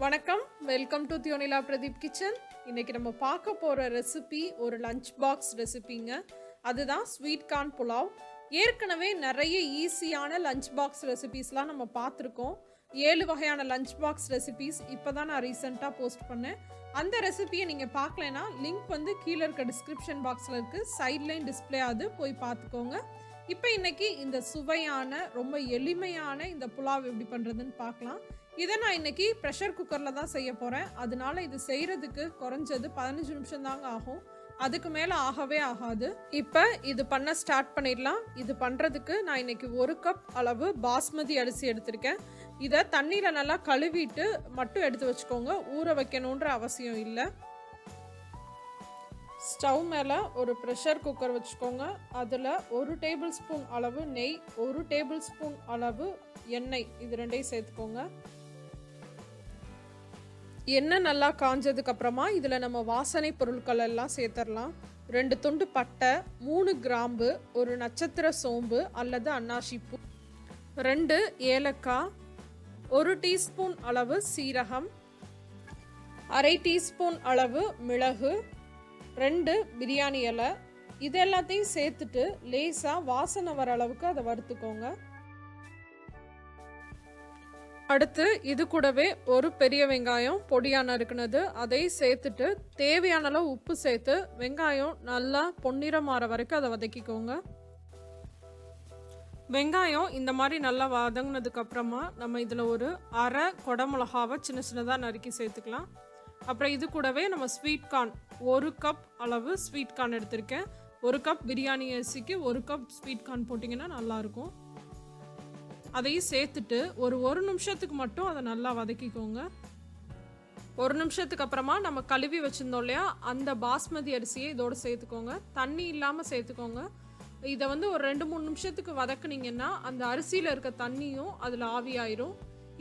வணக்கம், welcome to Theonila Pradeep kitchen. இன்னைக்கு நம்ம பார்க்க போகிற ரெசிபி ஒரு லஞ்ச் பாக்ஸ் ரெசிபிங்க. அதுதான் ஸ்வீட் கார்ன் புலாவ். ஏற்கனவே நிறைய ஈஸியான லஞ்ச் பாக்ஸ் ரெசிபீஸ்லாம் நம்ம பார்த்துருக்கோம். 7 வகையான லஞ்ச் பாக்ஸ் ரெசிபீஸ் இப்போ தான் நான் ரீசெண்டாக போஸ்ட் பண்ணேன். அந்த ரெசிபியை நீங்கள் பார்க்கலைன்னா லிங்க் வந்து கீழே இருக்க டிஸ்கிரிப்ஷன் பாக்ஸில் இருக்குது, சைட்லைன் டிஸ்பிளே ஆகுது, போய் பார்த்துக்கோங்க. இப்போ இன்னைக்கு இந்த சுவையான ரொம்ப எளிமையான இந்த புலாவ் எப்படி பண்ணுறதுன்னு பார்க்கலாம். இதை நான் இன்னைக்கு ப்ரெஷர் குக்கரில் தான் செய்ய போகிறேன். அதனால இது செய்கிறதுக்கு குறைஞ்சது 15 நிமிஷம் தாங்க ஆகும், அதுக்கு மேலே ஆகவே ஆகாது. இப்போ இது பண்ண ஸ்டார்ட் பண்ணிடலாம். இது பண்ணுறதுக்கு நான் இன்னைக்கு 1 கப் அளவு பாஸ்மதி அரிசி எடுத்திருக்கேன். இதை தண்ணியில் நல்லா கழுவிட்டு மட்டும் எடுத்து வச்சுக்கோங்க, ஊற வைக்கணுன்ற அவசியம் இல்லை. ஸ்டவ் மேலே ஒரு ப்ரெஷர் குக்கர் வச்சுக்கோங்க. அதில் 1 டேபிள் ஸ்பூன் அளவு நெய், 1 டேபிள் ஸ்பூன் அளவு எண்ணெய், இது ரெண்டையும் சேர்த்துக்கோங்க. எண்ணெய் நல்லா காஞ்சதுக்கு அப்புறமா இதில் நம்ம வாசனை பொருட்கள் எல்லாம் சேர்த்துடலாம். 2 துண்டு பட்டை, 3 கிராம்பு, 1 நட்சத்திர சோம்பு அல்லது அன்னாசி பூ, 2 ஏலக்காய், 1 டீஸ்பூன் அளவு சீரகம், அரை டீஸ்பூன் அளவு மிளகு, 2 பிரியாணி இலை. இது எல்லாத்தையும் சேர்த்துட்டு லேசாக வாசனை வர அளவுக்கு அதை வறுத்துக்கோங்க. அடுத்து இது கூடவே ஒரு பெரிய வெங்காயம் பொடியாக நறுக்குனது அதை சேர்த்துட்டு தேவையான அளவு உப்பு சேர்த்து வெங்காயம் நல்லா பொன்னிறம் மாற வரைக்கும் அதை வதக்கிக்கோங்க. வெங்காயம் இந்த மாதிரி நல்லா வதங்கினதுக்கு அப்புறமா நம்ம இதில் ஒரு அரை குடமிளகாவை சின்ன சின்னதாக நறுக்கி சேர்த்துக்கலாம். அப்புறம் இது கூடவே நம்ம ஸ்வீட் கார்ன் 1 கப் அளவு ஸ்வீட் கார்ன் எடுத்திருக்கேன். 1 கப் பிரியாணி அரிசிக்கு 1 கப் ஸ்வீட் கார்ன் போட்டிங்கன்னா நல்லாயிருக்கும். அதையும் சேர்த்துட்டு ஒரு நிமிஷத்துக்கு மட்டும் அதை நல்லா வதக்கிக்கோங்க. 1 நிமிஷத்துக்கு அப்புறமா நம்ம கழுவி வச்சுருந்தோம் இல்லையா, அந்த பாஸ்மதி அரிசியை இதோடு சேர்த்துக்கோங்க. தண்ணி இல்லாமல் சேர்த்துக்கோங்க. இதை வந்து ஒரு 2-3 நிமிஷத்துக்கு வதக்குனீங்கன்னா அந்த அரிசியில் இருக்க தண்ணியும் அதில் ஆவியாயிரும்.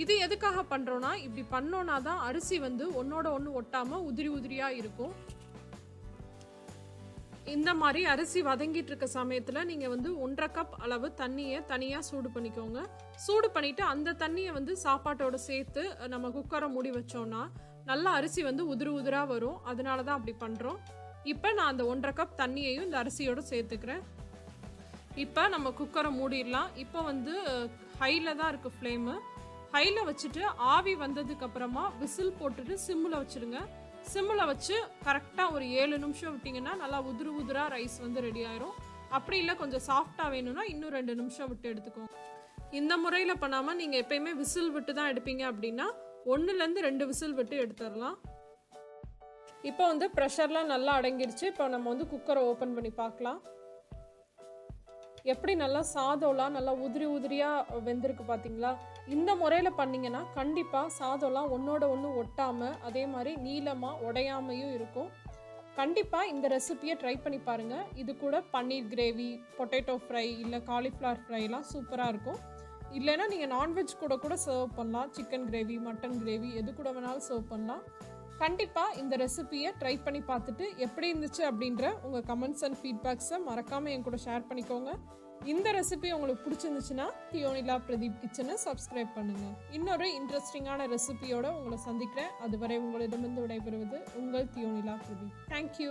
இது எதுக்காக பண்ணுறோன்னா, இப்படி பண்ணோன்னா தான் அரிசி வந்து ஒன்றோட ஒன்று ஒட்டாமல் உதிரி உதிரியாக இருக்கும். இந்த மாதிரி அரிசி வதங்கிட்டு இருக்க சமயத்தில் நீங்கள் வந்து 1.5 கப் அளவு தண்ணியை தனியாக சூடு பண்ணிக்கோங்க. சூடு பண்ணிவிட்டு அந்த தண்ணியை வந்து சாப்பாட்டோடு சேர்த்து நம்ம குக்கரை மூடி வச்சோன்னா நல்லா அரிசி வந்து உதிரி உதிராக வரும். அதனால தான் அப்படி பண்ணுறோம். இப்போ நான் அந்த 1.5 கப் தண்ணியையும் இந்த அரிசியோடு சேர்த்துக்கிறேன். இப்போ நம்ம குக்கரை மூடிடலாம். இப்போ வந்து ஹையில் தான் இருக்குது ஃப்ளேமு. ஹையில் வச்சுட்டு ஆவி வந்ததுக்கப்புறமா விசில் போட்டுட்டு சிம்மில் வச்சுருங்க. சிம்மில் வச்சு கரெக்டாக ஒரு 7 நிமிஷம் விட்டிங்கன்னா நல்லா உதிரு உதிராக ரைஸ் வந்து ரெடி ஆயிரும். அப்படி இல்லை கொஞ்சம் சாஃப்டாக வேணும்னா இன்னும் 2 நிமிஷம் விட்டு எடுத்துக்கோங்க. இந்த முறையில் பண்ணாமல் நீங்கள் எப்பயுமே விசில் விட்டு தான் எடுப்பீங்க அப்படின்னா 1லேருந்து 2 விசில் விட்டு எடுத்துடலாம். இப்போ வந்து ப்ரெஷர்லாம் நல்லா அடங்கிருச்சு. இப்போ நம்ம வந்து குக்கரை ஓப்பன் பண்ணி பார்க்கலாம். எப்படி நல்லா சாதம்லாம் நல்லா உதிரி உதிரியாக வெந்திருக்கு பார்த்தீங்களா? இந்த முறையில் பண்ணிங்கன்னா கண்டிப்பாக சாதம்லாம் ஒன்றோட ஒன்று ஒட்டாமல் அதே மாதிரி நீளமாக உடையாமையும் இருக்கும். கண்டிப்பாக இந்த ரெசிபியை ட்ரை பண்ணி பாருங்கள். இது கூட பன்னீர் கிரேவி, பொட்டேட்டோ ஃப்ரை இல்லை காலிஃப்ளவர் ஃப்ரைலாம் சூப்பராக இருக்கும். இல்லைன்னா நீங்கள் நான்வெஜ் கூட சர்வ் பண்ணலாம். சிக்கன் கிரேவி, மட்டன் கிரேவி எது கூட வேணாலும் சர்வ் பண்ணலாம். கண்டிப்பாக இந்த ரெசிபியை ட்ரை பண்ணி பார்த்துட்டு எப்படி இருந்துச்சு அப்படின்ற உங்கள் கமெண்ட்ஸ் அண்ட் ஃபீட்பேக்ஸை மறக்காமல் என் கூட ஷேர் பண்ணிக்கோங்க. இந்த ரெசிபி உங்களுக்கு பிடிச்சிருந்துச்சுன்னா தியோனிலா பிரதீப் கிச்சனை சப்ஸ்கிரைப் பண்ணுங்கள். இன்னொரு இன்ட்ரெஸ்டிங்கான ரெசிபியோடு உங்களை சந்திக்கிறேன். அதுவரை உங்களிடமிருந்து விடைபெறுவது உங்கள் தியோனிலா பிரதீப். தேங்க்யூ.